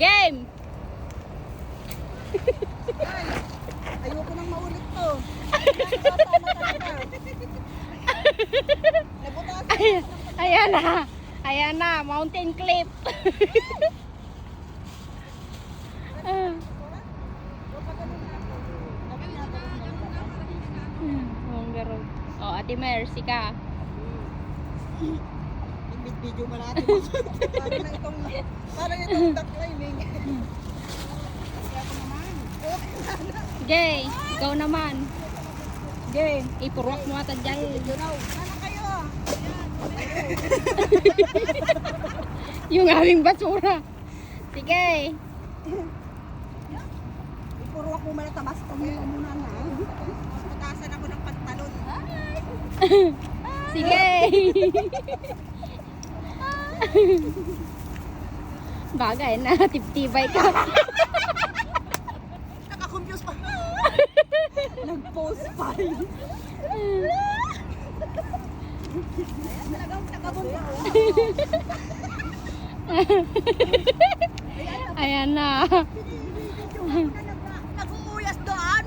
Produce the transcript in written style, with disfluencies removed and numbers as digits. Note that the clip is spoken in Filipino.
Game! Ayoko nang maulit to. Ayan na. Ayan na. Mountain clip. Oh, Ate Mercy ka. Video mo natin. Parang itong duck lining. Jay, ikaw naman. Jay, Ipurwak mo ata Jay. sana kayo. Yung aming basura. Sige. Ipurwak mo muna tabas ko muna na. Patasan ako ng pantalon. Sige. Bagay na, tibtibay ka. Naka-confuse pa. Nag-post pa. Talagang nakabunda. Ayan na. Nag-uuyas doon.